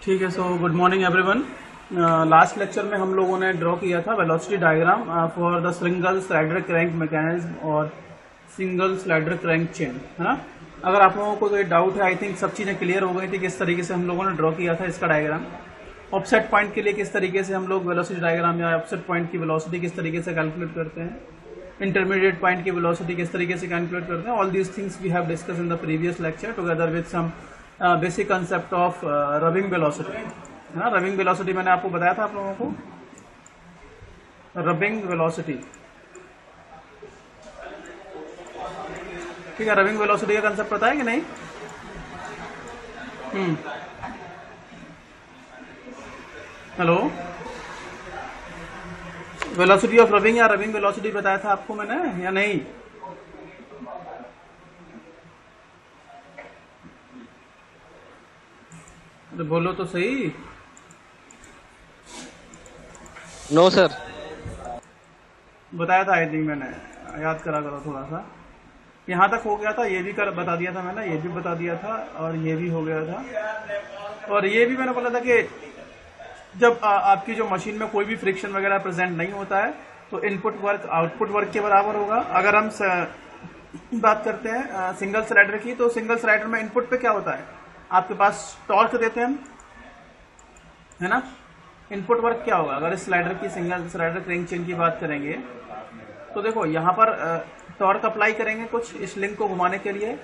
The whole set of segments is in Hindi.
ठीक है। So good morning everyone. Last lecture में हम लोगों ने ड्रॉ किया था velocity diagram for the single slider crank mechanism और सिंगल स्लाइडर क्रैंक चेन, है ना। अगर आप लोगों को कोई डाउट है, आई थिंक सब चीज़ें क्लियर हो गई थी किस तरीके से हम लोगों ने ड्रॉ किया था इसका डायग्राम। ऑफसेट पॉइंट के लिए किस तरीके से हम लोग वेलोसिटी डायग्राम या ऑफसेट पॉइंट की वेलोसिटी किस तरीके से कैलकुलेट करते हैं, इंटरमीडिएट पॉइंट की वेलोसिटी किस तरीके से कैलकुलेट करते हैं, all these things we have discussed in the previous lecture together with some basic concept of rubbing velocity, है ना। रबिंग वेलोसिटी मैंने आपको बताया था आप लोगों को, रबिंग वेलोसिटी, ठीक है। रबिंग वेलोसिटी का कंसेप्ट पता है कि नहीं? हेलो, वेलोसिटी ऑफ रबिंग या रबिंग वेलोसिटी बताया था आपको मैंने या नहीं? तो बोलो तो सही। No sir. बताया था आई थिंक मैंने, याद करा करो थोड़ा सा। यहाँ तक हो गया था, ये भी बता दिया था मैंने, ये भी बता दिया था और ये भी हो गया था। और ये भी मैंने बोला था कि जब आपकी जो मशीन में कोई भी फ्रिक्शन वगैरह प्रेजेंट नहीं होता है तो इनपुट वर्क आउटपुट वर्क के बराबर होगा। अगर हम बात करते हैं सिंगल स्लाइडर की, तो सिंगल स्लाइडर में इनपुट पे क्या होता है, आपके पास टॉर्क देते हैं हम, है ना। इनपुट वर्क क्या होगा अगर इस स्लाइडर की सिंगल स्लाइडर क्रैंक चेन की बात करेंगे तो देखो यहाँ पर टॉर्क अप्लाई करेंगे कुछ इस लिंक को घुमाने के लिए,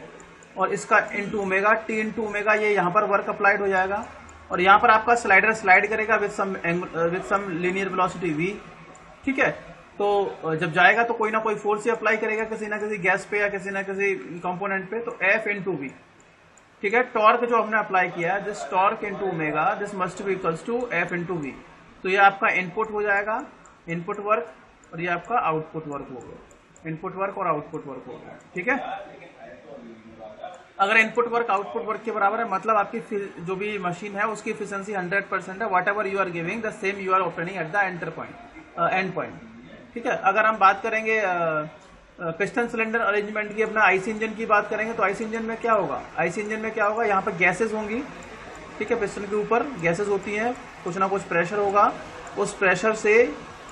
और इसका into omega, T into omega, ये यहाँ पर वर्क अप्लाइड हो जाएगा। और यहाँ पर आपका स्लाइडर स्लाइड करेगा with some linear velocity v, ठीक है। तो जब जाएगा तो कोई ना कोई फोर्स ही अप्लाई करेगा किसी ना किसी गैस पे या किसी ना किसी कंपोनेंट पे, तो F इंटू वी, ठीक है। टॉर्क जो हमने अप्लाई किया है, this torque into omega, this must be equals to F into V. तो ये आपका इनपुट हो जाएगा, इनपुट वर्क, और ये आपका आउटपुट वर्क हो गया, इनपुट वर्क और आउटपुट वर्क हो गया, ठीक है। अगर इनपुट वर्क आउटपुट वर्क के बराबर है मतलब आपकी जो भी मशीन है उसकी एफिशिएंसी 100% है। Whatever you are giving the same you are operating at the end point, ठीक है। अगर हम बात करेंगे पिस्टन सिलेंडर अरेंजमेंट की, अपना आईसी इंजन की बात करेंगे तो आईसी इंजन में क्या होगा, आईसी इंजन में क्या होगा, यहाँ पर गैसेज होंगी, ठीक है। पिस्टन के ऊपर गैसेज होती हैं, कुछ ना कुछ प्रेशर होगा, उस प्रेशर से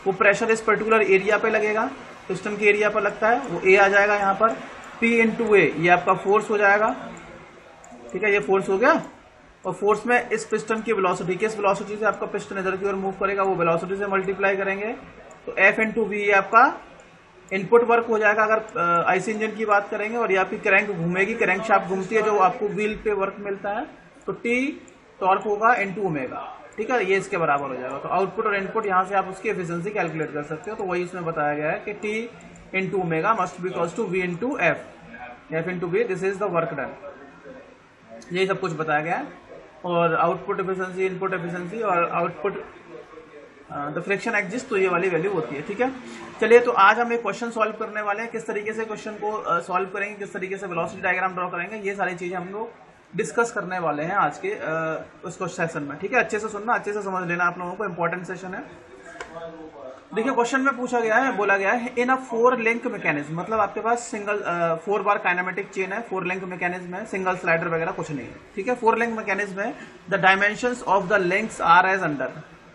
वो प्रेशर इस पर्टिकुलर एरिया पे लगेगा, पिस्टन के एरिया पर लगता है, वो ए आ जाएगा यहाँ पर, P इंटू ए, ये आपका फोर्स हो जाएगा, ठीक है। ये फोर्स हो गया, और फोर्स में इस पिस्टन की वेलोसिटी, किस वेलोसिटी से आपका पिस्टन इधर की ओर मूव करेगा वो वेलोसिटी से मल्टीप्लाई करेंगे, तो F इंटू वी ये आपका इनपुट वर्क हो जाएगा अगर आईसी इंजन की बात करेंगे। और ये आपकी क्रैंक घूमेगी, क्रैंक शाफ्ट घूमती है जो आपको व्हील पे वर्क मिलता है, तो T टॉर्क होगा इंटू ओमेगा, ठीक है। ये इसके बराबर हो जाएगा। तो आउटपुट और इनपुट यहाँ से आप उसकी एफिशिएंसी कैलकुलेट कर सकते हो। तो वही इसमें बताया गया है कि T into omega must be equals to V into F into V, this is the work done. यही सब कुछ बताया गया है। और आउटपुट एफिशिएंसी, इनपुट एफिशिएंसी और आउटपुट द फ्रिक्शन एग्जिस्ट, तो ये वाली वैल्यू होती है, ठीक है। चलिए, तो आज हम एक क्वेश्चन सॉल्व करने वाले हैं। किस तरीके से क्वेश्चन को सॉल्व करेंगे, किस तरीके से वेलोसिटी डायग्राम ड्रॉ करेंगे, ये सारी चीजें हम लोग डिस्कस करने वाले हैं आज के उसको सेशन में, ठीक है। अच्छे से सुनना, अच्छे से समझ लेना, आप लोगों को इंपॉर्टेंट सेशन है। देखिए, क्वेश्चन में पूछा गया है, बोला गया है इन अ 4 लिंक मैकेनिज्म, मतलब आपके पास सिंगल 4 बार काइनेमेटिक चेन है, 4 लिंक मैकेनिज्म है, सिंगल स्लाइडर वगैरह कुछ नहीं है, ठीक है। 4 लिंक मैकेनिज्म है। The dimensions of the links are as under,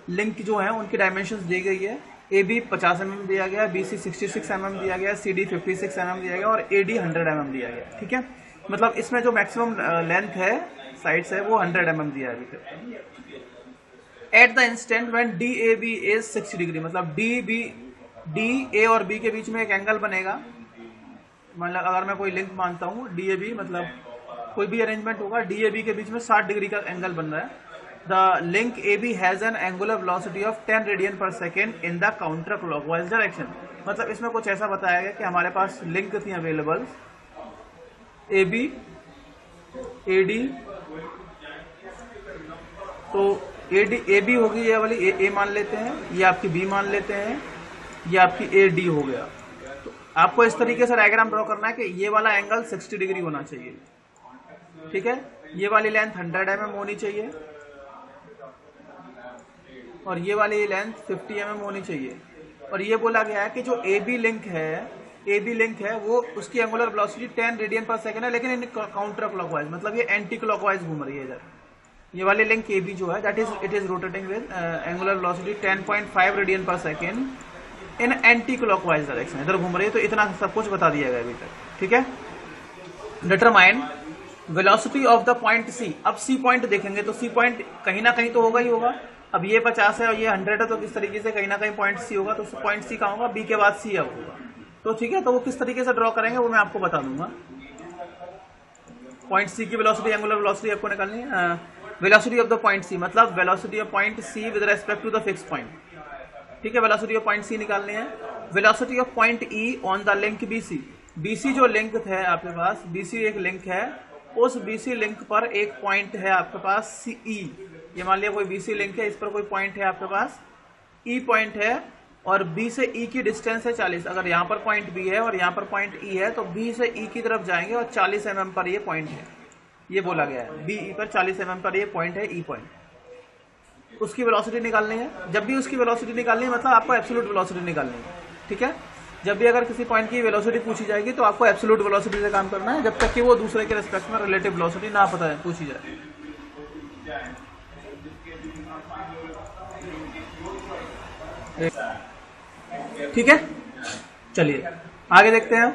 link जो है उनकी डायमेंशंस दी गई है। AB 50 mm दिया गया, BC 66 mm दिया गया, CD 56 mm दिया गया और AD 100 mm दिया गया, ठीक है। मतलब इसमें जो मैक्सिमम लेंथ है साइड्स है वो 100 mm दिया है अभी। At the instant when DAB is 60 degree, मतलब DA और B के बीच में एक एंगल बनेगा। मतलब अगर मैं कोई लिंक मानता हूँ DAB, मतलब कोई भी अरेंजमेंट होगा, DAB के बीच में 60 डिग्री का एंगल बन रहा है। The link AB has an angular velocity of 10 radian per second in the counter clockwise direction. मतलब इसमें कुछ ऐसा बताया गया कि हमारे पास लिंक थी अवेलेबल, AB, AD, तो AB होगी ये वाली, A मान लेते हैं, ये आपकी B मान लेते हैं, ये आपकी AD हो गया। तो आपको इस तरीके से डायग्राम ड्रॉ करना है कि ये वाला एंगल 60 डिग्री होना चाहिए, ठीक है। ये वाली लेंथ 100 mm होनी चाहिए और ये वाली लेंथ 50 mm होनी चाहिए। और ये बोला गया है कि जो AB लिंक है वो उसकी angular velocity 10 radian per second है, लेकिन इन काउंटर क्लॉकवाइज, मतलब ये एंटी क्लॉकवाइज घूम रही है इधर, ये वाली लिंक ए बी जो है that is it is rotating with angular velocity 10.5 radian per second in anti clockwise direction, इधर घूम रही है। तो इतना सब कुछ बता दिया गया अभी तक, ठीक है। Determine velocity of the point C. अब सी पॉइंट देखेंगे तो सी पॉइंट कहीं ना कहीं तो होगा ही होगा। अब ये 50 है और ये 100 है, तो किस तरीके से कहीं ना कहीं पॉइंट सी होगा। तो पॉइंट सी कहाँ होगा, बी के बाद सी अब होगा। तो ठीक है, तो वो किस तरीके से ड्रॉ करेंगे वो मैं आपको बता दूंगा। पॉइंट सी की वेलोसिटी, एंगुलर वेलोसिटी आपको निकालनी है। Velocity of the point C मतलब velocity of point C with respect to the fix point, ठीक है। वेलोसिटी ऑफ पॉइंट सी निकालनी है। Velocity of point E on the link BC. BC जो लिंक है आपके पास, बीसी एक लिंक है, उस बीसी लिंक पर एक पॉइंट है आपके पास सी ई। ये मान लिया कोई बीसी लिंक है, इस पर कोई पॉइंट है आपके पास ई पॉइंट है, और बी से ई की डिस्टेंस है 40। अगर यहाँ पर पॉइंट बी है और यहाँ पर पॉइंट ई है, तो बी से ई की तरफ जाएंगे और 40 mm पर ये पॉइंट है, ये बोला गया है। बी ई पर 40 mm पर ये पॉइंट है, ई पॉइंट। उसकी वेलोसिटी निकालनी है। जब भी उसकी वेलोसिटी निकालनी है मतलब आपको एब्सोल्यूट वेलोसिटी निकालनी है, ठीक है। जब भी अगर किसी पॉइंट की वेलोसिटी पूछी जाएगी तो आपको एब्सोल्यूट वेलोसिटी से काम करना है, जब तक कि वो दूसरे के रिस्पेक्ट में रिलेटिव वेलोसिटी ना पता है पूछी जाए। ठीक है, चलिए आगे देखते हैं।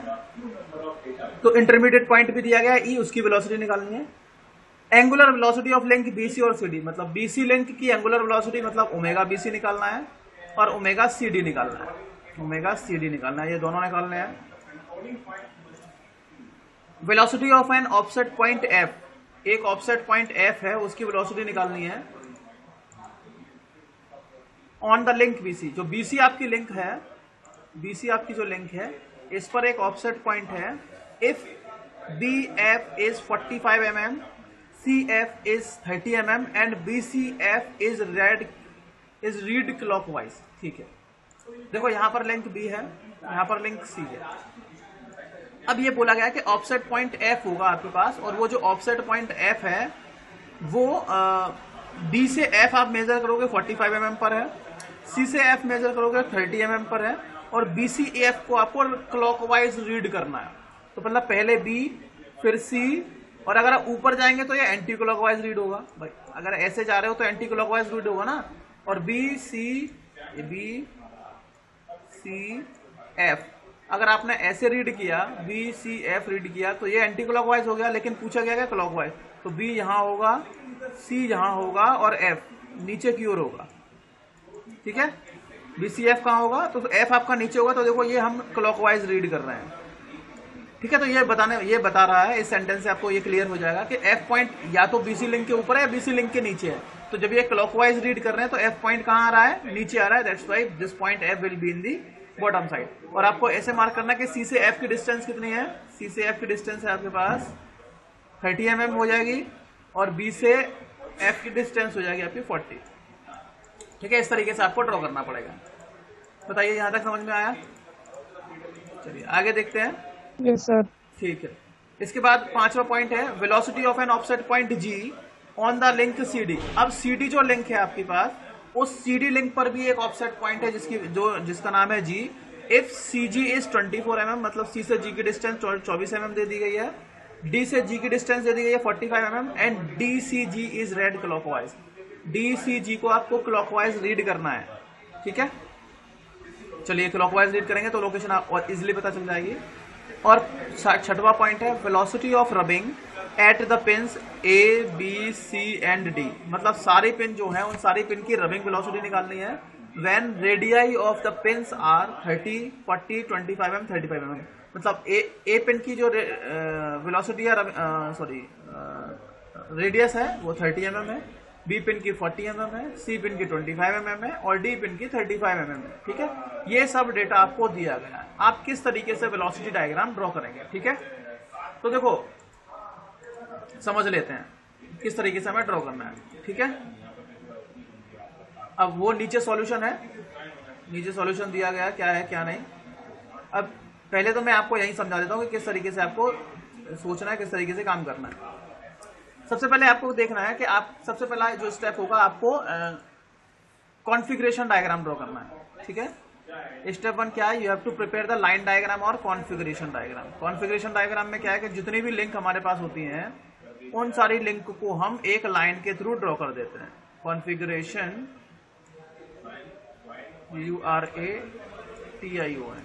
तो इंटरमीडिएट पॉइंट भी दिया गया है ई, उसकी वेलोसिटी निकालनी है। Angular velocity of link BC और सीडी, मतलब बीसी लिंक की एंगुलर वेलोसिटी मतलब ओमेगा बीसी निकालना है और ओमेगा सीडी निकालना है। ओमेगा सीडी निकालना है, ये दोनों निकालने हैं। Velocity of an offset point F, एक ऑफसेट पॉइंट एफ है, उसकी वेलोसिटी निकालनी है ऑन द लिंक बीसी। जो बीसी आपकी लिंक है, बीसी आपकी जो लिंक है, इस पर एक ऑफसेट पॉइंट है। If B F is 45 mm, C F is 30 mm and B C F is read clockwise, ठीक है। देखो यहाँ पर लिंक बी है, यहाँ पर लिंक सी है। अब ये बोला गया है कि ऑफसेट पॉइंट एफ होगा आपके पास, और वो जो ऑफसेट पॉइंट एफ है वो बी से एफ आप मेजर करोगे 45 mm पर है, सी से एफ मेजर करोगे 30 mm पर है, और बी सी एफ को आपको क्लॉकवाइज रीड करना है। तो मतलब पहले बी फिर सी, और अगर आप ऊपर जाएंगे तो ये एंटी क्लॉकवाइज रीड होगा। भाई अगर ऐसे जा रहे हो तो एंटी क्लॉकवाइज रीड होगा ना। और बी सी एफ अगर आपने ऐसे रीड किया, बी सी एफ रीड किया, तो ये एंटी क्लॉकवाइज हो गया, लेकिन पूछा गया क्लॉकवाइज। तो बी यहाँ होगा, सी यहाँ होगा, और एफ नीचे की ओर होगा, ठीक है। बी सी एफ कहाँ होगा, तो एफ आपका नीचे होगा। तो देखो ये हम क्लॉकवाइज रीड कर रहे हैं, ठीक है। तो ये बता रहा है, इस सेंटेंस से आपको ये क्लियर हो जाएगा कि एफ पॉइंट या तो बीसी लिंक के ऊपर है या बीसी लिंक के नीचे है। तो जब ये क्लॉकवाइज रीड कर रहे हैं तो एफ पॉइंट कहाँ आ रहा है, नीचे आ रहा है। That's why this point F will be in the bottom side. और आपको ऐसे मार्क करना कि सी से एफ की डिस्टेंस कितनी है। सी से एफ की डिस्टेंस है आपके पास 30 mm हो जाएगी, और बी से एफ की डिस्टेंस हो जाएगी आपकी 40, ठीक है। इस तरीके से आपको ड्रॉ करना पड़ेगा। बताइए यहाँ तक समझ में आया। चलिए आगे देखते हैं। Yes sir. ठीक है, इसके बाद 5वां पॉइंट है velocity of an offset point G on the link CD. अब सीडी जो लिंक है आपके पास, उस सीडी लिंक पर भी एक ऑफसेट पॉइंट है जिसका नाम है G. If C G is 24 mm, मतलब सी से जी की डिस्टेंस 24 mm दे दी गई है, डी से जी की डिस्टेंस दे दी गई है 45 mm, and D C G is red clockwise. D C G को आपको क्लॉकवाइज रीड करना है, ठीक है। चलिए क्लॉकवाइज रीड करेंगे तो लोकेशन और इजिली पता चल जाएगी। और 6वां पॉइंट है velocity of rubbing at the pins A B C and D, मतलब सारी पिन जो है उन सारी पिन की रबिंग वेलोसिटी निकालनी है। When radii of the pins are 30, 40, 25 mm, 35 mm, मतलब ए पिन की जो वेलोसिटी है, रेडियस है वो 30 mm है, बी पिन की 40 mm है, सी पिन की 25 mm है, और डी पिन की 35 mm है, ठीक है। ये सब डेटा आपको दिया गया है। आप किस तरीके से वेलोसिटी डायग्राम ड्रॉ करेंगे, ठीक है। तो देखो समझ लेते हैं किस तरीके से हमें ड्रॉ करना है, ठीक है। अब वो नीचे सॉल्यूशन है, नीचे सॉल्यूशन दिया गया क्या है क्या नहीं। अब पहले तो मैं आपको यही समझा देता हूँ कि किस तरीके से आपको सोचना है, किस तरीके से काम करना है। सबसे पहले आपको देखना है कि आप सबसे पहला जो स्टेप होगा आपको कॉन्फ़िगरेशन डायग्राम ड्रॉ करना है, ठीक है। स्टेप 1 क्या है, you have to prepare the line diagram और कॉन्फ़िगरेशन डायग्राम। कॉन्फ़िगरेशन डायग्राम में क्या है कि जितनी भी लिंक हमारे पास होती हैं उन सारी लिंक को हम एक लाइन के थ्रू ड्रॉ कर देते हैं। Configuration URATION,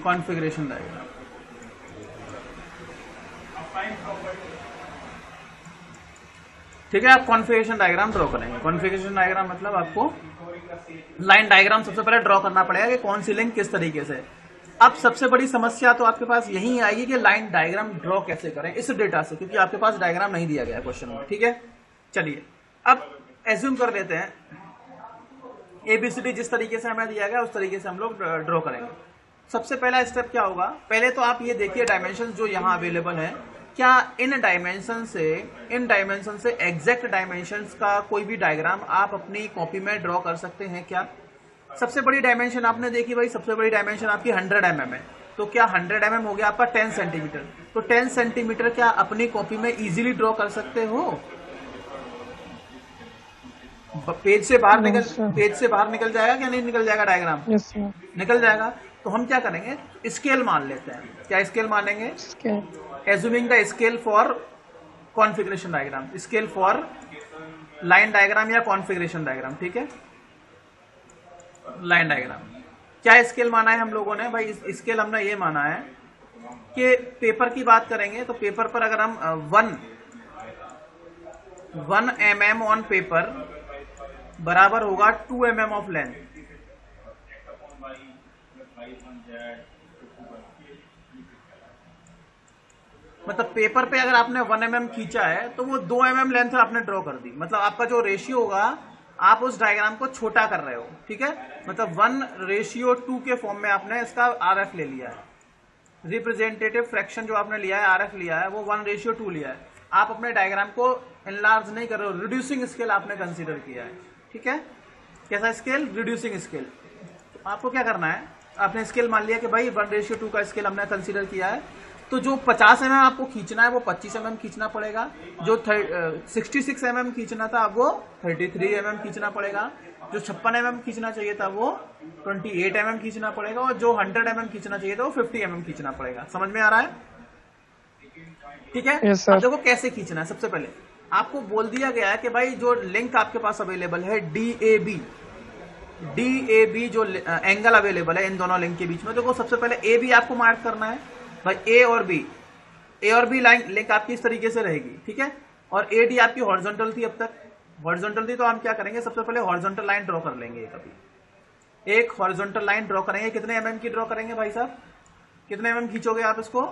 configuration diagram. ठीक है, आप कॉन्फ़िगरेशन डायग्राम ड्रॉ करेंगे। कॉन्फ़िगरेशन डायग्राम मतलब आपको लाइन डायग्राम सबसे पहले ड्रॉ करना पड़ेगा कि कौन सी लिंक किस तरीके से। अब सबसे बड़ी समस्या तो आपके पास यही आएगी कि लाइन डायग्राम ड्रॉ कैसे करें इस डेटा से, क्योंकि आपके पास डायग्राम नहीं दिया गया क्वेश्चन में। ठीक है, चलिए अब एज्यूम कर लेते हैं ABCD जिस तरीके से हमें दिया गया उस तरीके से हम लोग ड्रॉ करेंगे। सबसे पहला स्टेप क्या होगा, पहले तो आप ये देखिए डायमेंशन जो यहाँ अवेलेबल है, क्या इन डायमेंशन से एग्जैक्ट डायमेंशंस का कोई भी डायग्राम आप अपनी कॉपी में ड्रॉ कर सकते हैं क्या। सबसे बड़ी डायमेंशन आपने देखी भाई, सबसे बड़ी डायमेंशन आपकी 100 mm है, तो क्या 100 mm हो गया आपका 10 सेंटीमीटर, तो 10 सेंटीमीटर क्या अपनी कॉपी में इजीली ड्रॉ कर सकते हो। पेज से बाहर निकल जाएगा क्या नहीं निकल जाएगा डायग्राम? निकल जाएगा। तो हम क्या करेंगे, स्केल मान लेते हैं। क्या स्केल मानेंगे? Assuming the scale for configuration diagram, scale for line diagram या कॉन्फ़िगरेशन डायग्राम। ठीक है, लाइन डायग्राम क्या स्केल माना है हम लोगों ने भाई? स्केल हमने ये माना है कि पेपर की बात करेंगे तो पेपर पर अगर हम 1 mm ऑन पेपर बराबर होगा 2 mm ऑफ लेंथ। मतलब पेपर पे अगर आपने 1 mm खींचा है तो वो 2 mm लेंथ आपने ड्रॉ कर दी, मतलब आपका जो रेशियो होगा आप उस डायग्राम को छोटा कर रहे हो। ठीक है, मतलब 1:2 के फॉर्म में आपने इसका RF ले लिया है, रिप्रेजेंटेटिव फ्रैक्शन जो आपने लिया है RF लिया है वो 1:2 लिया है। आप अपने डायग्राम को एनलार्ज नहीं कर रहे हो, रिड्यूसिंग स्केल आपने कंसीडर किया है। ठीक है, कैसा स्केल? Reducing scale. तो आपको क्या करना है, आपने स्केल मान लिया कि भाई 1:2 का स्केल हमने कंसीडर किया है, तो जो 50 mm आपको खींचना है वो 25 mm खींचना पड़ेगा, जो 66 mm खींचना था वो 33 mm खींचना पड़ेगा, जो 56 mm खींचना चाहिए था वो 28 mm खींचना पड़ेगा, और जो 100 mm खींचना चाहिए था वो 50 mm खींचना पड़ेगा। समझ में आ रहा है? ठीक है, yes, अब देखो कैसे खींचना है। सबसे पहले आपको बोल दिया गया है कि भाई जो लिंक आपके पास अवेलेबल है DAB जो एंगल अवेलेबल है इन दोनों लिंक के बीच में, देखो सबसे पहले AB आपको मार्क करना है भाई। A और B लाइन लिंक आपकी इस तरीके से रहेगी। ठीक है, और AD आपकी हॉरिजॉन्टल थी, अब तक हॉरिजॉन्टल थी, तो हम क्या करेंगे, सबसे पहले हॉरिजॉन्टल लाइन ड्रॉ कर लेंगे। एक हॉरिजॉन्टल लाइन ड्रॉ करेंगे। कितने mm की ड्रॉ करेंगे भाई साहब? कितने mm खींचोगे आप इसको?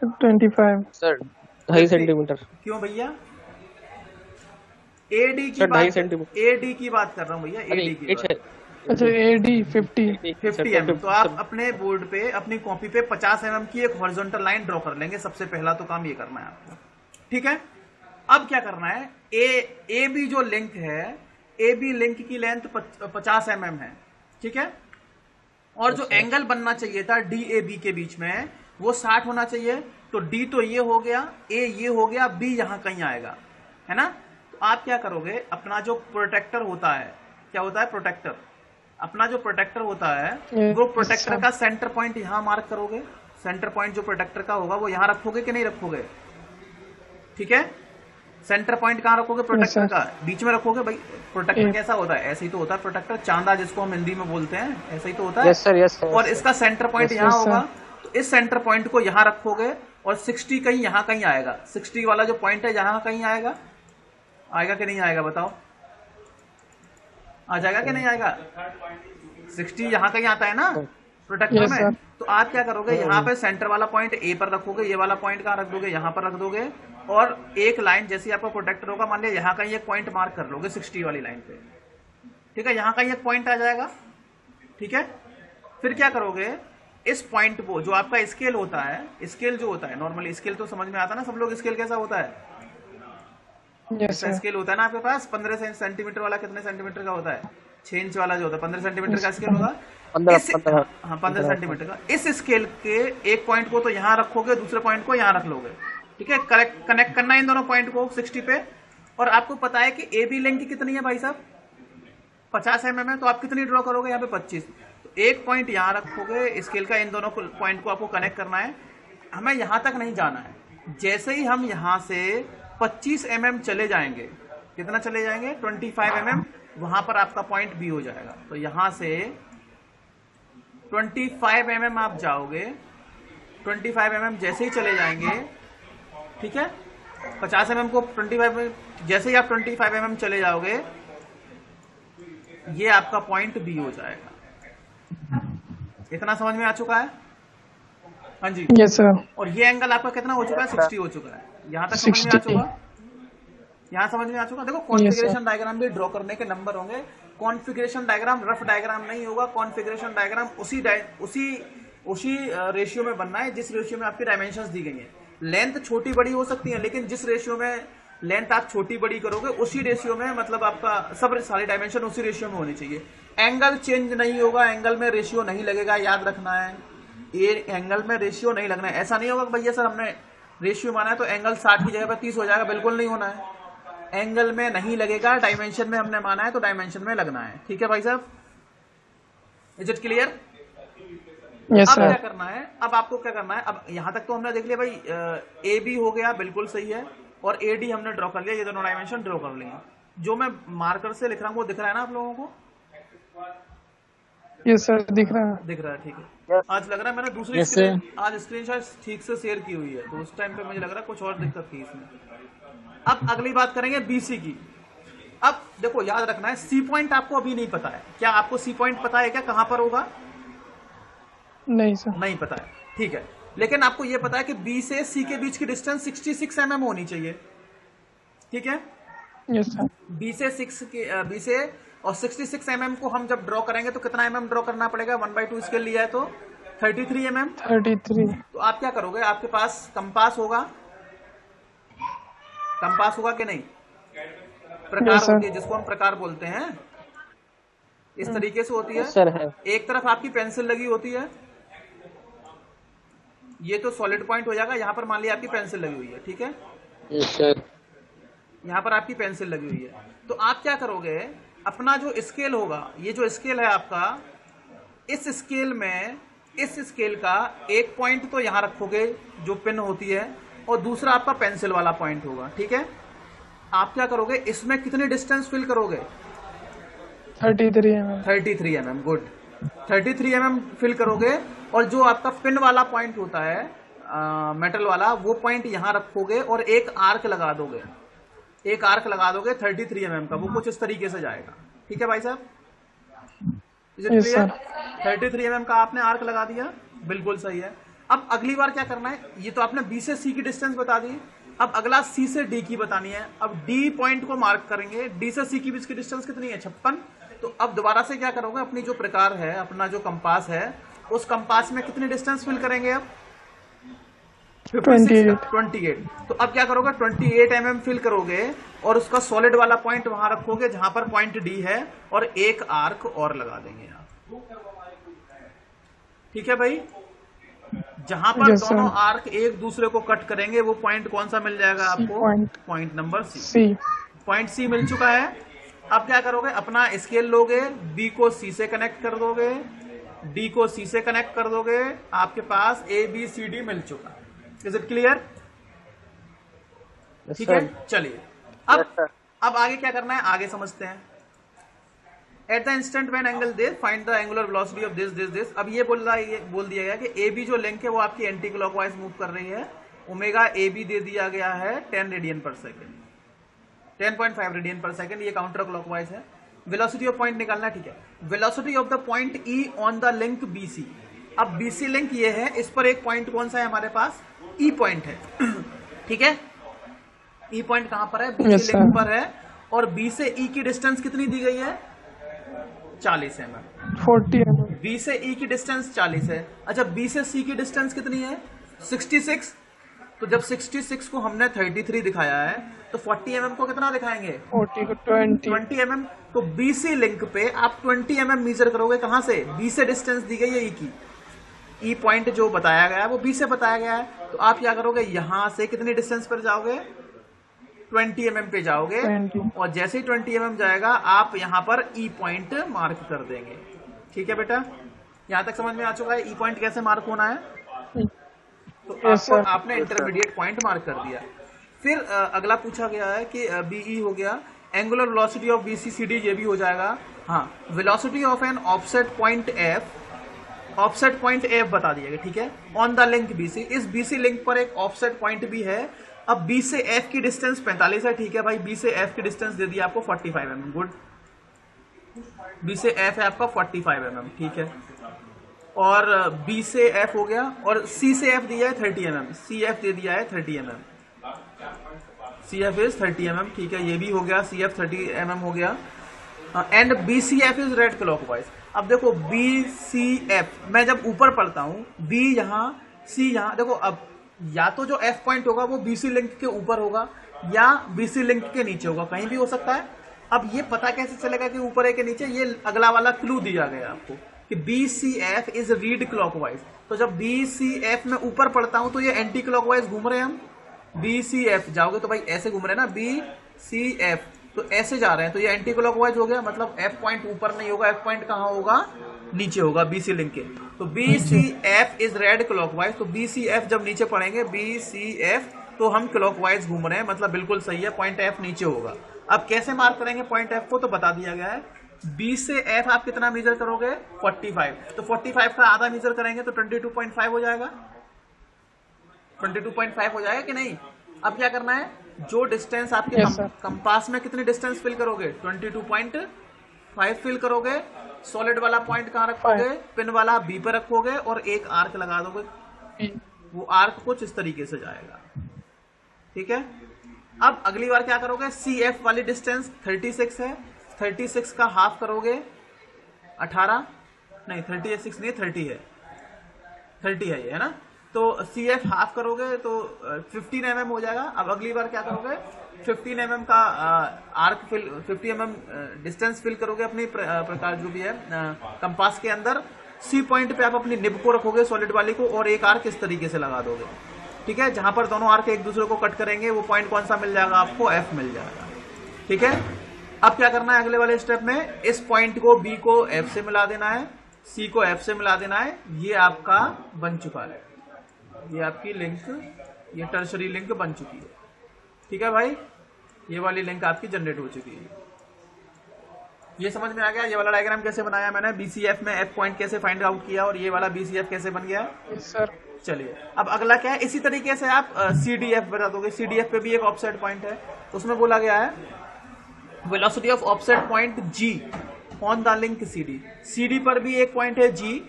25 सर 2.5 सेंटीमीटर। क्यों भैया? AD की बात कर रहा हूँ भैया, AD की बात। अच्छा AD 50 mm। तो आप अपने बोर्ड पे अपनी कॉपी पे 50 mm की एक हॉरिजॉन्टल लाइन ड्रॉ कर लेंगे। सबसे पहला तो काम ये करना है आपको। ठीक है, अब क्या करना है, AB जो लिंक है, AB लिंक की लेंथ 50 mm है। ठीक है, और जो एंगल बनना चाहिए था DAB के बीच में वो 60 होना चाहिए। तो D तो ये हो गया, A ये हो गया, B यहां कहीं आएगा, है ना। तो आप क्या करोगे, अपना जो प्रोटेक्टर होता है, क्या होता है प्रोटेक्टर, अपना जो प्रोटेक्टर होता है वो प्रोटेक्टर का सेंटर पॉइंट यहां मार्क करोगे। सेंटर पॉइंट जो प्रोटेक्टर का होगा वो यहां रखोगे कि नहीं रखोगे? ठीक है, सेंटर पॉइंट कहां रखोगे? प्रोटेक्टर का बीच में रखोगे भाई। प्रोटेक्टर कैसा होता है? ऐसे ही तो होता है प्रोटेक्टर, चांदा जिसको हम हिंदी में बोलते हैं, ऐसा ही तो होता है। Yes sir. और इसका सेंटर पॉइंट यहाँ होगा, तो इस सेंटर पॉइंट को यहाँ रखोगे और 60 कहीं यहाँ कहीं आएगा। 60 वाला जो पॉइंट है यहाँ कहीं आएगा कि नहीं आएगा? बताओ, आ जाएगा कि नहीं आएगा? 60 यहाँ कहीं आता है ना प्रोटेक्टर में। तो आप क्या करोगे, यहाँ पे सेंटर वाला पॉइंट A पर रखोगे, ये वाला पॉइंट कहाँ रख दोगे? यहाँ पर रख दोगे, और एक लाइन जैसे आपका प्रोटेक्टर होगा, मान लिया यहाँ कहीं एक पॉइंट मार्क कर लोगे 60 वाली लाइन पे। ठीक है, यहाँ कहीं एक पॉइंट आ जाएगा। ठीक है, फिर क्या करोगे, इस पॉइंट को, जो आपका स्केल होता है, स्केल जो होता है नॉर्मली, स्केल तो समझ में आता है ना सब लोग, स्केल कैसा होता है? स्केल होता है ना आपके पास 15 सेंटीमीटर वाला, कितने सेंटीमीटर का होता है? 6 इंच वाला जो होता है 15 सेंटीमीटर का स्केल होगा। 15 सेंटीमीटर का। इस स्केल के एक पॉइंट को तो यहाँ रखोगे, दूसरे पॉइंट को यहाँ रख लोगे। ठीक है, कनेक्ट करना है इन दोनों पॉइंट को 60 पे। और आपको पता है कि ए बी लेंथ कितनी है भाई साहब, 50 mm है, तो आप कितनी ड्रॉ करोगे यहाँ पे 25। तो एक पॉइंट यहाँ रखोगे स्केल का, इन दोनों पॉइंट को आपको कनेक्ट करना है। हमें यहाँ तक नहीं जाना है, जैसे ही हम यहाँ से 25 mm चले जाएंगे, कितना चले जाएंगे 25 mm, वहां पर आपका पॉइंट बी हो जाएगा। तो यहां से 25 mm आप जाओगे, 25 mm जैसे ही चले जाएंगे, ठीक है, 50 mm को 25 जैसे ही आप 25 mm चले जाओगे, ये आपका पॉइंट बी हो जाएगा। इतना समझ में आ चुका है? हाँ जी, यस सर। और ये एंगल आपका कितना हो चुका है, 60 हो चुका है। यहां तक समझ में आ चुका, यहां समझ में आ चुका। देखो कॉन्फ़िगरेशन डायग्राम भी ड्रॉ करने के नंबर होंगे। कॉन्फ़िगरेशन डायग्राम रफ डायग्राम नहीं होगा, कॉन्फ़िगरेशन डायग्राम उसी रेशियो में बनना है जिस रेशियो में आपकी डायमेंशंस दी गई हैं। लेंथ छोटी बड़ी हो सकती है, लेकिन जिस रेशियो में लेंथ आप छोटी बड़ी करोगे उसी रेशियो में, मतलब आपका सब सारी डायमेंशन उसी रेशियो में होनी चाहिए। एंगल चेंज नहीं होगा, एंगल में रेशियो नहीं लगेगा, याद रखना है। ये एंगल में रेशियो नहीं लगना है। ऐसा नहीं होगा कि भैया सर हमने रेशियो माना है तो एंगल 60 की जगह पर 30 हो जाएगा, बिल्कुल नहीं होना है। एंगल में नहीं लगेगा, डायमेंशन में हमने माना है तो डायमेंशन में लगना है। ठीक है भाई साहब, इज इट क्लियर? यस अब सर। क्या करना है, अब आपको क्या करना है, अब यहां तक तो हमने देख लिया भाई, ए बी हो गया, बिल्कुल सही है, और ए डी हमने ड्रॉ कर लिया, ये दोनों डायमेंशन ड्रॉ कर लिए। जो मैं मार्कर से लिख रहा हूँ वो दिख रहा है ना आप लोगों को? यस सर, दिख रहा है। दिख रहा है, ठीक है। आज लग रहा है मैंने दूसरी स्क्रीन, आज स्क्रीन शायद ठीक से शेयर की हुई है, तो उस टाइम पे मुझे लग रहा है कुछ और दिक्कत थी इसमें। अब अगली बात करेंगे बीसी की। अब देखो याद रखना है, सी पॉइंट आपको अभी नहीं पता है। क्या आपको सी पॉइंट पता है क्या, कहां पर होगा? नहीं सर। नहीं पता है, ठीक है। लेकिन आपको यह पता है कि बी से सी के बीच की डिस्टेंस 66 mm होनी चाहिए, ठीक है। Yes sir. बी से और 66 mm को हम जब ड्रॉ करेंगे तो कितना mm ड्रॉ करना पड़ेगा? 1/2 स्केल लिया है तो 33 mm। 33। तो आप क्या करोगे, आपके पास कंपास होगा, कंपास होगा कि नहीं? प्रकार Yes, sir. होती है जिसको हम प्रकार बोलते हैं, इस तरीके से होती है। सर है। एक तरफ आपकी पेंसिल लगी होती है, ये तो सॉलिड पॉइंट हो जाएगा। यहाँ पर मान लिया आपकी पेंसिल लगी हुई है, ठीक है, यस सर। यहाँ पर आपकी पेंसिल लगी हुई है। तो आप क्या करोगे, अपना जो स्केल होगा, ये जो स्केल है आपका, इस स्केल में इस स्केल का एक पॉइंट तो यहाँ रखोगे जो पिन होती है, और दूसरा आपका पेंसिल वाला पॉइंट होगा, ठीक है। आप क्या करोगे, इसमें कितनी डिस्टेंस फिल करोगे? 33 mm। 33 mm, good. 33 mm fill करोगे, और जो आपका पिन वाला पॉइंट होता है, मेटल वाला, वो पॉइंट यहां रखोगे और एक आर्क लगा दोगे, एक आर्क लगा दोगे 33 mm का, वो कुछ इस तरीके से जाएगा, ठीक है भाई साहब? Is it Yes, clear? sir. 33 mm का आपने आर्क लगा दिया, बिल्कुल सही है। अब अगली बार क्या करना है, ये तो आपने बी से सी की डिस्टेंस बता दी, अब अगला सी से डी की बतानी है। अब डी पॉइंट को मार्क करेंगे, डी से सी की बीच की डिस्टेंस कितनी है? 56। तो अब दोबारा से क्या करोगे, अपनी जो प्रकार है, अपना जो कंपास है, उस कंपास में कितनी डिस्टेंस फिल करेंगे? अब 28। तो अब क्या करोगे, 28 mm फिल करोगे, और उसका सॉलिड वाला पॉइंट वहां रखोगे जहां पर पॉइंट डी है, और एक आर्क और लगा देंगे आप, ठीक है भाई। जहां पर Yes, sir. दोनों आर्क एक दूसरे को कट करेंगे, वो पॉइंट कौन सा मिल जाएगा आपको? point. Point number C. C. Point C मिल चुका है। अब क्या करोगे, अपना स्केल लोगे, बी को सी से कनेक्ट कर दोगे, डी को सी से कनेक्ट कर दोगे, आपके पास ए बी सी डी मिल चुका है। Is it clear? ठीक है, चलिए अब आगे क्या करना है, आगे समझते हैं। At the instant when angle this find the angular velocity of this. अब ये बोल दिया गया कि ए बी जो लेंथ है वो आपकी एंटी क्लॉकवाइज मूव कर रही है। ओमेगा ए बी दे दिया गया है 10 radian per second, 10.5 radian per second, ये काउंटर क्लॉकवाइज है। वेलोसिटी ऑफ पॉइंट निकालना है, ठीक है। Velocity of the point E on the link BC. अब बीसी लिंक ये है, इस पर एक पॉइंट कौन सा है हमारे पास? ई पॉइंट है, ठीक है। ई पॉइंट कहां पर है? BC Yes, link sir. पर है, और बी से ई की डिस्टेंस कितनी दी गई है? 40 mm। 40 mm। बी से ई की डिस्टेंस 40 है। अच्छा, बी से सी की डिस्टेंस कितनी है? 66। तो जब 66 को हमने 33 दिखाया है, तो 40 mm को कितना दिखाएंगे? 40 को 20। mm। तो बीसी लिंक पे आप 20 mm मेजर करोगे, कहां से? बी से डिस्टेंस दी गई है ई की, ई पॉइंट जो बताया गया है वो बी से बताया गया है, तो आप क्या करोगे, यहां से कितनी डिस्टेंस पर जाओगे, 20 mm पे जाओगे 20 और जैसे ही 20 mm जाएगा आप यहाँ पर ई पॉइंट मार्क कर देंगे। ठीक है बेटा, यहाँ तक समझ में आ चुका है ई पॉइंट कैसे मार्क होना है। तो Yes, आपको sir. आपने इंटरमीडिएट पॉइंट मार्क कर दिया। फिर अगला पूछा गया है कि बीई हो गया, angular velocity of BC CD, ये भी हो जाएगा। हाँ, velocity of an offset point F, offset point F बता दिया गया। ठीक है, ऑन द लिंक बीसी, इस बीसी लिंक पर एक ऑफसेट पॉइंट भी है। अब बी से एफ की डिस्टेंस 45 है। ठीक है भाई, बी से एफ की डिस्टेंस दे दिया आपको 45 mm। गुड, बी से एफ है आपका 45 mm। ठीक है, और बी से एफ हो गया, और सी से एफ दिया है 30 mm, सी एफ दे दिया है 30 mm, C F is 30 mm। ठीक है, ये भी हो गया, सी एफ 30 mm हो गया। And B C F is red clockwise. अब देखो बी सी एफ, मैं जब ऊपर पढ़ता हूं, बी यहाँ, सी यहाँ, देखो अब या तो जो एफ पॉइंट होगा वो बीसी लिंक के ऊपर होगा या बीसी लिंक के नीचे होगा, कहीं भी हो सकता है। अब ये पता कैसे चलेगा कि ऊपर है कि नीचे, ये अगला वाला क्लू दिया गया आपको कि B C F is read clockwise. तो जब बी सी एफ में ऊपर पढ़ता हूं तो ये एंटी क्लॉकवाइज घूम रहे हैं हम। बी सी एफ जाओगे तो भाई ऐसे घूम रहे हैं ना, बी सी एफ, तो ऐसे जा रहे हैं, तो ये एंटी क्लॉकवाइज हो गया। मतलब एफ पॉइंट ऊपर नहीं होगा, एफ पॉइंट कहाँ होगा, नीचे होगा बीसी लिंक के। तो B C F is red clockwise, तो बी सी एफ जब नीचे पढ़ेंगे बी सी एफ, तो हम क्लॉकवाइज घूम रहे हैं, मतलब बिल्कुल सही है, पॉइंट एफ नीचे होगा। अब कैसे मार्क करेंगे पॉइंट एफ को, तो बता दिया गया है, बी से एफ आप कितना मेजर करोगे, 45, तो 45 का आधा मेजर करेंगे तो 22.5 हो जाएगा, 22.5 हो जाएगा कि नहीं। अब क्या करना है, जो डिस्टेंस आपके Yes, sir. कंपास में कितनी डिस्टेंस फिल करोगे, 22.5 फिल करोगे। सॉलिड वाला पॉइंट कहाँ रखोगे, पिन वाला बी पे रखोगे और एक आर्क लगा दोगे, वो आर्क कुछ इस तरीके से जाएगा। ठीक है, अब अगली बार क्या करोगे, सी एफ वाली डिस्टेंस 36 है, 36 का हाफ करोगे 18, नहीं 36 नहीं 30 है, 30 है ये, है ना। तो सी एफ हाफ करोगे तो 15 mm हो जाएगा। अब अगली बार क्या करोगे, 15 mm का arc fill, 50 mm distance fill करोगे अपनी प्रकार जो भी है कंपास के अंदर। सी पॉइंट पे आप अपनी निब को रखोगे सॉलिड वाली को और एक आर्क इस तरीके से लगा दोगे। ठीक है, जहां पर दोनों आर्क एक दूसरे को कट करेंगे वो पॉइंट कौन सा मिल जाएगा आपको, एफ मिल जाएगा। ठीक है, अब क्या करना है अगले वाले स्टेप में, इस पॉइंट को बी को एफ से मिला देना है, सी को एफ से मिला देना है। ये आपका बन चुका है, ये आपकी लिंक, ये टर्शरी लिंक बन चुकी है। ठीक है भाई, ये वाली लिंक आपकी जनरेट हो चुकी है। ये समझ में आ गया, ये वाला डायग्राम कैसे बनाया मैंने, बीसीएफ में एफ पॉइंट कैसे फाइंड आउट किया और ये वाला बीसीएफ कैसे बन गया। सर चलिए अब अगला क्या है, इसी तरीके से आप सीडीएफ बता दोगे। सीडीएफ पे भी एक ऑफसेट पॉइंट है, उसमें बोला गया है velocity of offset point G on the link CD. CD पर भी एक पॉइंट है जी,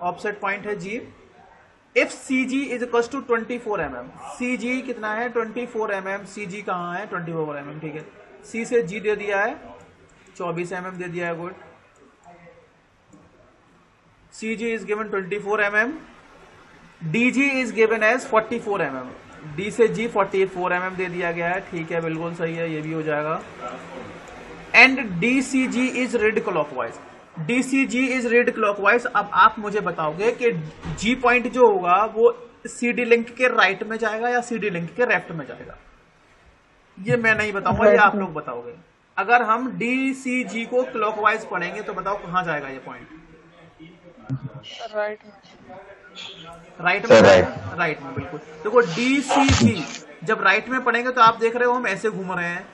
ऑफसेट पॉइंट है G. If C G is equal to 24 mm, C G कितना है 24 mm, सी जी कहाँ है 24 mm। ठीक है, सी से जी दे दिया है 24 mm दे दिया है। Good, C G is given 24 mm, D G is given as 44 mm, D से जी 44 mm दे दिया गया है। ठीक है, बिल्कुल सही है, ये भी हो जाएगा। And D C G is red clockwise, D C G is red clockwise. अब आप मुझे बताओगे कि जी पॉइंट जो होगा वो सी डी लिंक के राइट में जाएगा या सी डी लिंक के लेफ्ट में जाएगा, ये मैं नहीं बताऊंगा, ये आप लोग बताओगे। अगर हम डी सी जी को क्लॉकवाइज पढ़ेंगे तो बताओ कहां जाएगा ये पॉइंट, राइट में, राइट में, राइट में बिल्कुल। देखो डी सी जी जब राइट में पढ़ेंगे तो आप देख रहे हो हम ऐसे घूम रहे हैं,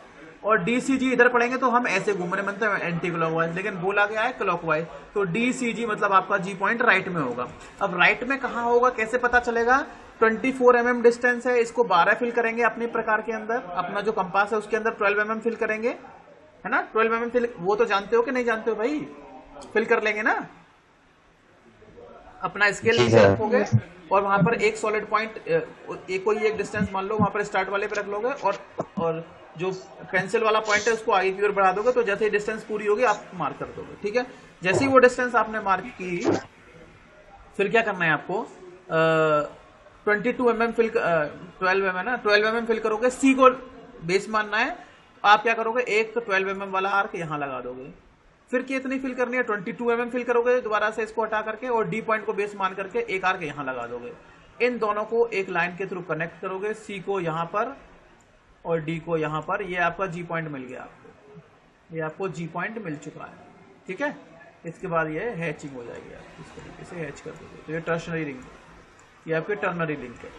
और डी सी जी इधर पढ़ेंगे तो हम ऐसे घूम रहे हैं, मतलब एंटी क्लॉकवाइज, लेकिन बोला गया है क्लॉकवाइज। तो डी सी जी मतलब आपका जी पॉइंट राइट में होगा। अब राइट में कहाँ होगा कैसे पता चलेगा, 24 mm डिस्टेंस है, इसको 12 फिल करेंगे अपने प्रकार के अंदर, अपना जो कंपास है उसके अंदर 12 mm फिल करेंगे, है ना। 12 mm फिल, वो तो जानते हो कि नहीं जानते हो भाई, फिल कर लेंगे ना, अपना स्केल नीचे रखोगे और वहां पर एक सॉलिड पॉइंट, एक कोई एक डिस्टेंस मान लो वहां पर स्टार्ट वाले पे रख लोगे, और जो पेंसिल वाला पॉइंट है उसको आगे की ओर बढ़ा दोगे, तो जैसे ही डिस्टेंस पूरी होगी आप मार्क कर दोगे। ठीक है, जैसे ही वो डिस्टेंस आपने मार्क की, फिर क्या करना है आपको, 22 mm फिल, 12 mm ना, 12 mm फिल करोगे, सी को बेस मानना है। आप क्या करोगे, एक तो 12 mm वाला आर्क यहाँ लगा दोगे, फिर कितनी फिल करनी है, 22 mm फिल करोगे दोबारा से इसको हटा करके, और डी पॉइंट को बेस मान करके एक आर्क यहां लगा दोगे। इन दोनों को एक लाइन के थ्रू कनेक्ट करोगे, सी को यहां पर और डी को यहां पर। ये आपका जी पॉइंट मिल गया आपको, ये आपको जी पॉइंट मिल चुका है, ठीक है। इसके बाद ये हैचिंग हो जाएगी, आप इस तरीके से हैच कर दोगे। तो ये टर्शनरी रिंग है, ये आपके टर्नरी लिंक है।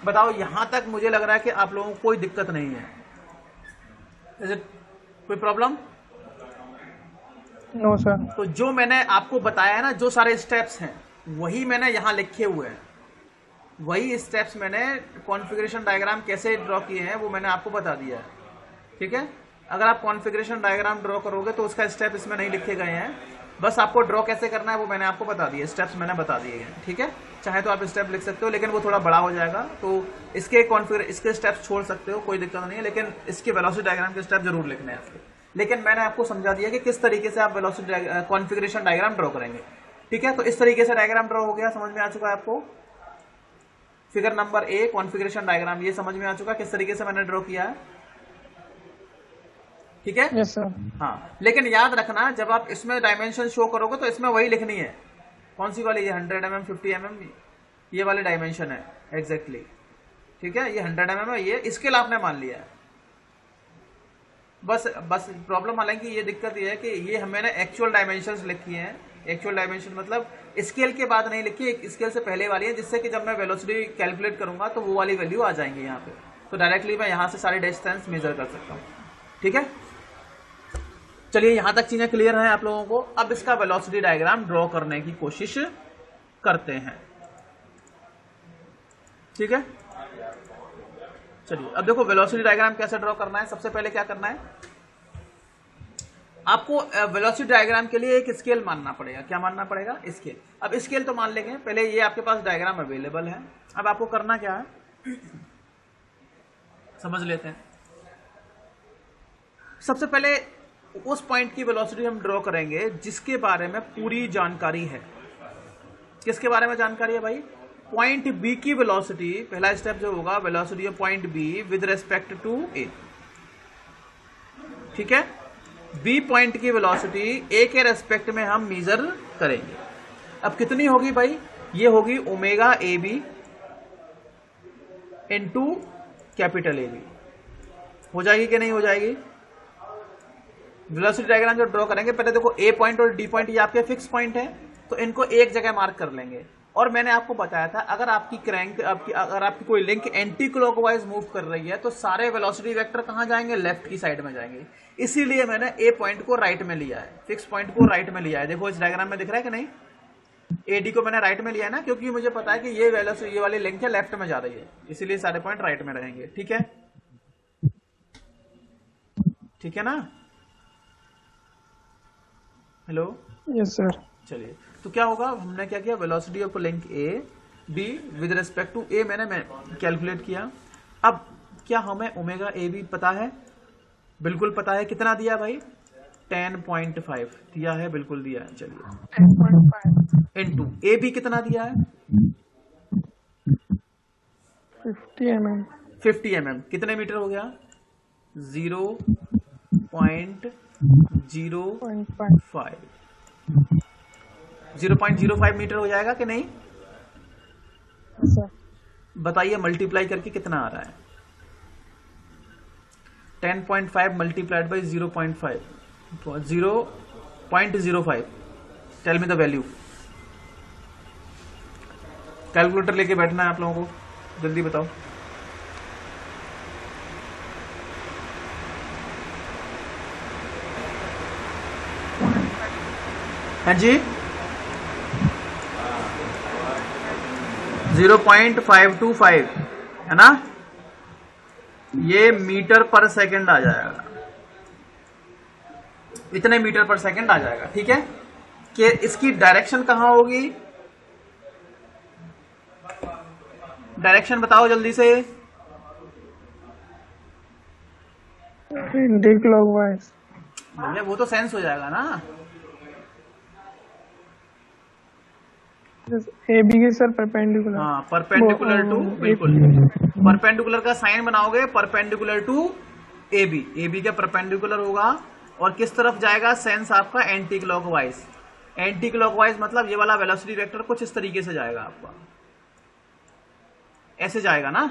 बताओ यहां तक मुझे लग रहा है कि आप लोगों को कोई दिक्कत नहीं है, कोई प्रॉब्लम? No sir. तो जो मैंने आपको बताया है ना, जो सारे स्टेप्स हैं वही मैंने यहां लिखे हुए हैं, वही स्टेप्स मैंने कॉन्फ़िगरेशन डायग्राम कैसे ड्रॉ किए हैं वो मैंने आपको बता दिया है, ठीक है। अगर आप कॉन्फ़िगरेशन डायग्राम ड्रॉ करोगे तो उसका स्टेप इसमें नहीं लिखे गए हैं, बस आपको ड्रॉ कैसे करना है वो मैंने आपको बता दिया, स्टेप्स मैंने बता दिए हैं, ठीक है। चाहे तो आप स्टेप लिख सकते हो, लेकिन वो थोड़ा बड़ा हो जाएगा, तो इसके स्टेप्स छोड़ सकते हो, कोई दिक्कत नहीं है, लेकिन इसके वेलोसिटी डायग्राम के स्टेप जरूर लिखने हैं आपके। लेकिन मैंने आपको समझा दिया कि किस तरीके से आप वेलोसिटी कॉन्फ़िगरेशन डायग्राम ड्रॉ करेंगे, ठीक है। तो इस तरीके से डायग्राम ड्रॉ हो गया, समझ में आ चुका है आपको। Figure number A configuration diagram, ये समझ में आ चुका किस तरीके से मैंने ड्रॉ किया है, ठीक है। Yes sir. हाँ, लेकिन याद रखना जब आप इसमें डायमेंशन शो करोगे तो इसमें वही लिखनी है। कौन सी वाली? ये 100 mm 50 mm ये वाली डायमेंशन है एग्जैक्टली, ठीक है। ये 100 mm है, ये स्केल आपने मान लिया है। बस प्रॉब्लम, हालांकि ये दिक्कत ये है कि ये मैंने एक्चुअल डायमेंशंस लिखी हैं। एक्चुअल डायमेंशन मतलब स्केल के बाद नहीं लिखी, एक स्केल से पहले वाली है, जिससे कि जब मैं वेलोसिटी कैलकुलेट करूंगा तो वो वाली वैल्यू आ जाएंगी यहाँ पे, तो डायरेक्टली मैं यहाँ से सारी डिस्टेंस मेजर कर सकता हूँ, ठीक है। चलिए यहां तक चीजें क्लियर हैं आप लोगों को। अब इसका वेलोसिटी डायग्राम ड्रॉ करने की कोशिश करते हैं, ठीक है। चलिए अब देखो वेलोसिटी डायग्राम कैसे ड्रॉ करना है। सबसे पहले क्या करना है, आपको वेलोसिटी डायग्राम के लिए एक स्केल मानना पड़ेगा। क्या मानना पड़ेगा? स्केल। अब स्केल तो मान लेंगे, पहले ये आपके पास डायग्राम अवेलेबल है। अब आपको करना क्या है समझ लेते हैं। सबसे पहले उस पॉइंट की वेलोसिटी हम ड्रॉ करेंगे जिसके बारे में पूरी जानकारी है। किसके बारे में जानकारी है भाई? पॉइंट बी की वेलोसिटी। पहला स्टेप जो होगा, velocity of point B with respect to A, ठीक है। बी पॉइंट की वेलोसिटी ए के रेस्पेक्ट में हम मेजर करेंगे। अब कितनी होगी भाई? ये होगी omega A B into capital A B. हो जाएगी कि नहीं हो जाएगी? वेलोसिटी डायग्राम जो ड्रॉ करेंगे, पहले देखो ए पॉइंट और डी पॉइंट ये आपके फिक्स पॉइंट है, तो इनको एक जगह मार्क कर लेंगे। और मैंने आपको बताया था अगर आपकी कोई लिंक एंटी क्लॉकवाइज मूव कर रही है तो सारे वेलोसिटी वेक्टर कहां जाएंगे? लेफ्ट की साइड में जाएंगे। इसीलिए मैंने ए पॉइंट को राइट में लिया है, फिक्स पॉइंट को राइट में लिया है। देखो इस डायग्राम में दिख रहा है कि नहीं? एडी को मैंने राइट में लिया है ना, क्योंकि मुझे पता है कि ये वाली लिंक है लेफ्ट में जा रही है, इसीलिए सारे पॉइंट राइट में रहेंगे, ठीक है। ठीक है ना? Hello, yes sir. चलिए तो क्या होगा, हमने क्या किया, velocity of link A B with respect to A मैंने कैलकुलेट किया। अब क्या हमें ओमेगा ए बी पता है? बिल्कुल पता है। कितना दिया भाई? 10.5 दिया है, बिल्कुल दिया है। चलिए 10.5 इनटू ए बी कितना दिया है? 50 mm। 50 mm। कितने मीटर हो गया? 0.05 मीटर हो जाएगा कि नहीं? सर बताइए मल्टीप्लाई करके कितना आ रहा है? 10.5 multiplied by 0.5, 0.05। Tell me the value. Calculator लेके बैठना है आप लोगों को, जल्दी बताओ। हाँ जी, 0.525 है ना? ये मीटर पर सेकंड आ जाएगा, इतने मीटर पर सेकंड आ जाएगा, ठीक है। कि इसकी डायरेक्शन कहां होगी? डायरेक्शन बताओ जल्दी से। Anti clockwise. भैया वो तो सेंस हो जाएगा ना। ए बी के सर परपेंडिकुलर। हाँ, परपेंडिकुलर टू, बिल्कुल परपेंडिकुलर का साइन बनाओगे, perpendicular to A B. A B का परपेंडिकुलर होगा और किस तरफ जाएगा सेंस आपका एंटी क्लॉकवाइज। एंटी क्लॉकवाइज मतलब ये वाला वेलोसिटी वेक्टर कुछ इस तरीके से जाएगा आपका, ऐसे जाएगा ना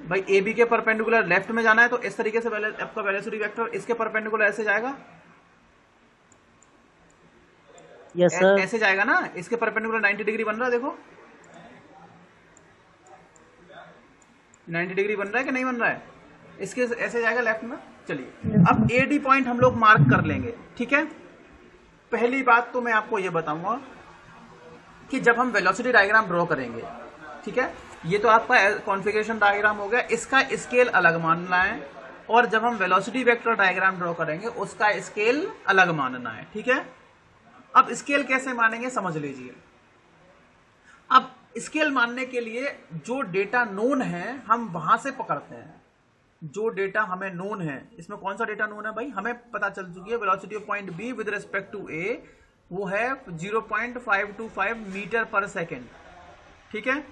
भाई। ए बी के परपेंडिकुलर लेफ्ट में जाना है तो इस तरीके से आपका वेलोसिटी वेक्टर इसके परपेंडिकुलर ऐसे जाएगा। Yes sir. ऐसे जाएगा ना, इसके परपेंडिकुलर 90 डिग्री बन रहा है, देखो 90 डिग्री बन रहा है कि नहीं बन रहा है, इसके ऐसे जाएगा लेफ्ट में। चलिए अब ए डी पॉइंट हम लोग मार्क कर लेंगे, ठीक है। पहली बात तो मैं आपको ये बताऊंगा कि जब हम वेलोसिटी डायग्राम ड्रॉ करेंगे, ठीक है, ये तो आपका कॉन्फ़िगरेशन डायग्राम हो गया, इसका स्केल अलग मानना है, और जब हम वेलोसिटी वेक्टर डायग्राम ड्रॉ करेंगे उसका स्केल अलग मानना है, ठीक है। अब स्केल कैसे मानेंगे समझ लीजिए। अब स्केल मानने के लिए जो डेटा नोन है हम वहां से पकड़ते हैं, जो डेटा हमें नोन है। इसमें कौन सा डेटा नोन है भाई, हमें पता चल चुकी है velocity of point B with respect to A वो है 0.525 मीटर पर सेकेंड, ठीक है,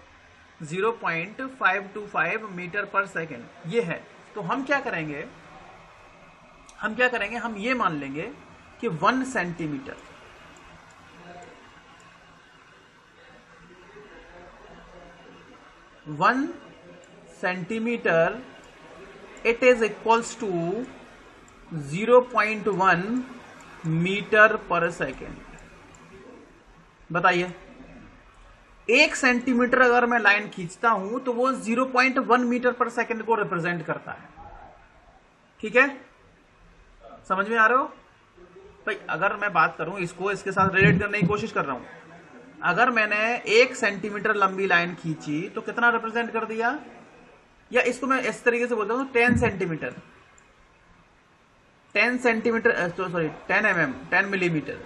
0.525 मीटर पर सेकेंड ये है। तो हम क्या करेंगे, हम ये मान लेंगे कि 1 centimetre, 1 centimetre it is equals to 0.1 metre per second. बताइए 1 सेंटीमीटर अगर मैं लाइन खींचता हूं तो वो 0.1 मीटर पर सेकेंड को रिप्रेजेंट करता है, ठीक है, समझ में आ रहा हो भाई। अगर मैं बात करूं इसको, इसके साथ रिलेट करने की कोशिश कर रहा हूं, अगर मैंने 1 सेंटीमीटर लंबी लाइन खींची तो कितना रिप्रेजेंट कर दिया, या इसको मैं इस तरीके से बोलता हूं 10 centimetre, 10 centimetre sorry 10 mm, 10 millimetre,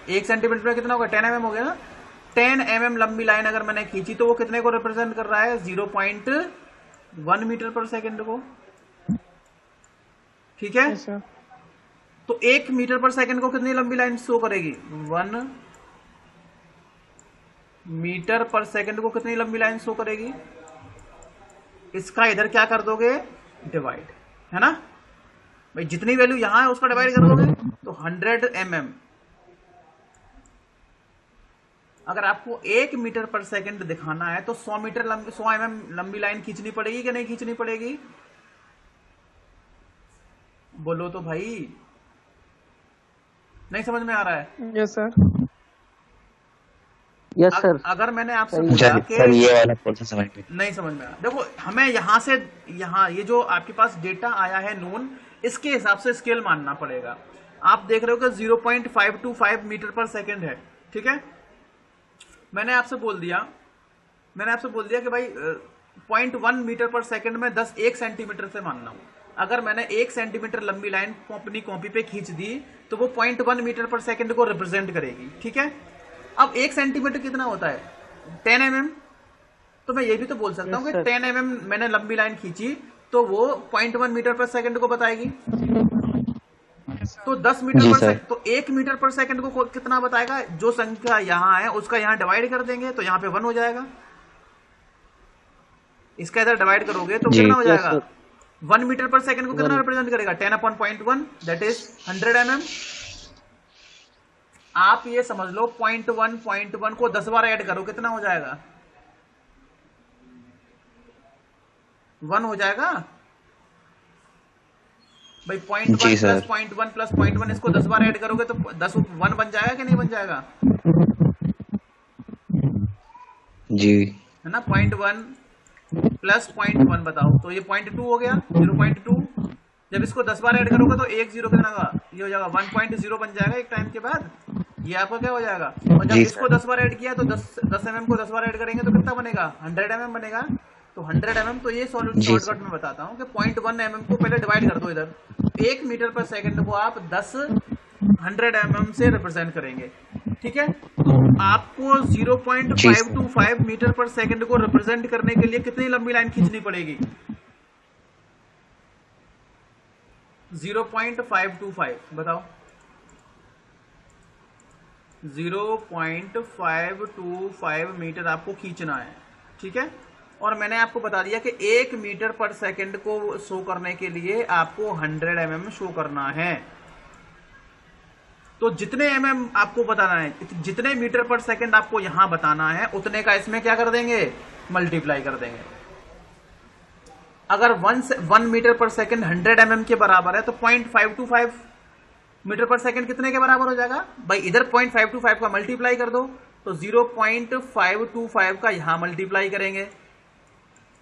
1 centimetre में कितना होगा 10 mm हो गया ना। 10 mm लंबी लाइन अगर मैंने खींची तो वो कितने को रिप्रेजेंट कर रहा है, 0.1 मीटर पर सेकेंड को, ठीक है। Yes, sir. तो 1 मीटर पर सेकेंड को कितनी लंबी लाइन शो करेगी, 1 मीटर पर सेकेंड को कितनी लंबी लाइन शो करेगी। इसका इधर क्या कर दोगे, डिवाइड, है ना भाई, जितनी वैल्यू यहां है उसका डिवाइड कर दोगे तो 100 mm। अगर आपको 1 मीटर पर सेकंड दिखाना है तो 100 mm लंबी लाइन खींचनी पड़ेगी कि नहीं खींचनी पड़ेगी, बोलो तो भाई। नहीं समझ में आ रहा है। Yes, sir. Yes sir. अगर मैंने आपसे सर बोला कि ये वाला कौन सा समझ में नहीं समझ में आ रहा, देखो हमें यहां से यहां ये जो आपके पास डेटा आया है नोन, इसके हिसाब से स्केल मानना पड़ेगा। आप देख रहे हो कि 0.525 मीटर पर सेकेंड है, ठीक है। मैंने आपसे बोल दिया कि भाई 0.1 मीटर पर सेकेंड में 1 सेंटीमीटर से मानना हूं। अगर मैंने 1 सेंटीमीटर लंबी लाइन अपनी कॉपी पे खींच दी तो वो 0.1 मीटर पर सेकेंड को रिप्रेजेंट करेगी, ठीक है। अब 1 सेंटीमीटर कितना होता है, 10 mm। तो मैं ये भी तो बोल सकता हूँ कि 10 mm मैंने लंबी लाइन खींची तो वो 0.1 मीटर पर सेकेंड को बताएगी। तो 10 मीटर पर सेकेंड, तो 1 मीटर पर सेकेंड को कितना बताएगा, जो संख्या यहाँ है उसका यहाँ डिवाइड कर देंगे तो यहाँ पे 1 हो जाएगा। इसका इधर डिवाइड करोगे तो कितना हो जाएगा, 1 मीटर पर सेकेंड को कितना रिप्रेजेंट करेगा, 10/0.1 दैट इज 100 mm। आप ये समझ लो 0.1 को 10 बार ऐड करो कितना हो जाएगा, 1 हो जाएगा भाई। 0.1 प्लस 0.1 प्लस 0.1 इसको 10 बार ऐड करोगे तो 1 बन जाएगा कि नहीं बन जाएगा जी, है ना। 0.1 प्लस 0.1 बताओ तो ये 0.2 हो गया, 0.2। जब इसको 10 बार ऐड करोगे तो 1 0 कितना होगा, ये हो जाएगा 1.0 बन जाएगा एक टाइम के बाद। ये आपका क्या हो जाएगा, और जब इसको 10 बार ऐड किया तो 10 mm को 10 बार ऐड करेंगे तो कितना बनेगा, 100 mm बनेगा। तो 100 mm, तो ये शॉर्टकट में बताता हूँ कि 0.1 mm को पहले डिवाइड कर दो इधर, 1 मीटर पर सेकंड को आप 100 mm से रिप्रेजेंट करेंगे, ठीक है। तो आपको 0.525 मीटर पर सेकंड को रिप्रेजेंट करने के लिए कितनी लंबी लाइन खींचनी पड़ेगी, 0.525 बताओ, 0.525 मीटर आपको खींचना है, ठीक है। और मैंने आपको बता दिया कि 1 मीटर पर सेकंड को शो करने के लिए आपको 100 mm शो करना है। तो जितने आपको बताना है, जितने मीटर पर सेकंड आपको यहां बताना है, उतने का इसमें क्या कर देंगे, मल्टीप्लाई कर देंगे। अगर 1 मीटर पर सेकंड 100 के बराबर है तो 0.525 मीटर पर सेकंड कितने के बराबर हो जाएगा भाई, इधर 0.525 का मल्टीप्लाई कर दो, तो 0.525 का यहां मल्टीप्लाई करेंगे,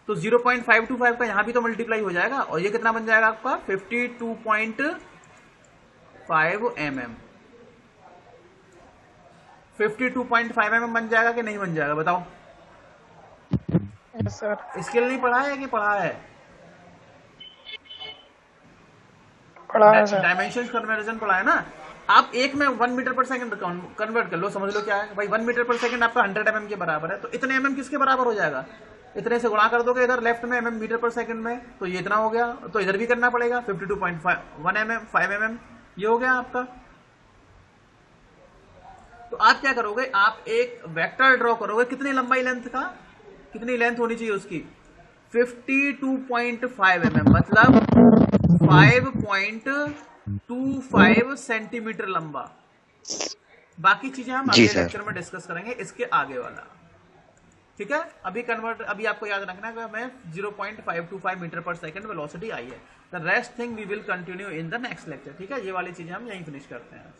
तो 0.525 का यहां भी तो मल्टीप्लाई हो जाएगा, और ये कितना बन जाएगा आपका 52.5 mm। 52.5 mm बन जाएगा कि नहीं बन जाएगा, बताओ। Yes, sir. स्केल नहीं पढ़ा है कि पढ़ा है? पढ़ा है सर। डायमेंशन कन्वर्जन पढ़ा है ना। आप एक में 1 मीटर पर सेकंड कन्वर्ट कर लो, समझ लो क्या है भाई, 1 मीटर पर सेकंड आपका 100 mm के बराबर है, तो इतने mm किसके बराबर हो जाएगा, इतने से गुणा कर दोगे इधर लेफ्ट में mm मीटर पर सेकंड में, तो ये इतना हो गया, तो इधर भी करना पड़ेगा 52.1 mm 5 mm, ये हो गया आपका। तो आप क्या करोगे, आप एक वेक्टर ड्रॉ करोगे, कितनी लंबाई लेंथ का, कितनी लेंथ होनी चाहिए उसकी, 52.5 mm, मतलब 5.25 सेंटीमीटर लंबा। बाकी चीजें हम अगले लेक्चर में डिस्कस करेंगे, इसके आगे वाला, ठीक है। अभी आपको याद रखना है कि हमें 0.525 मीटर पर सेकंड वेलोसिटी आई है। The rest thing we will continue in the next lecture, ठीक है। ये वाली चीजें हम यहीं फिनिश करते हैं।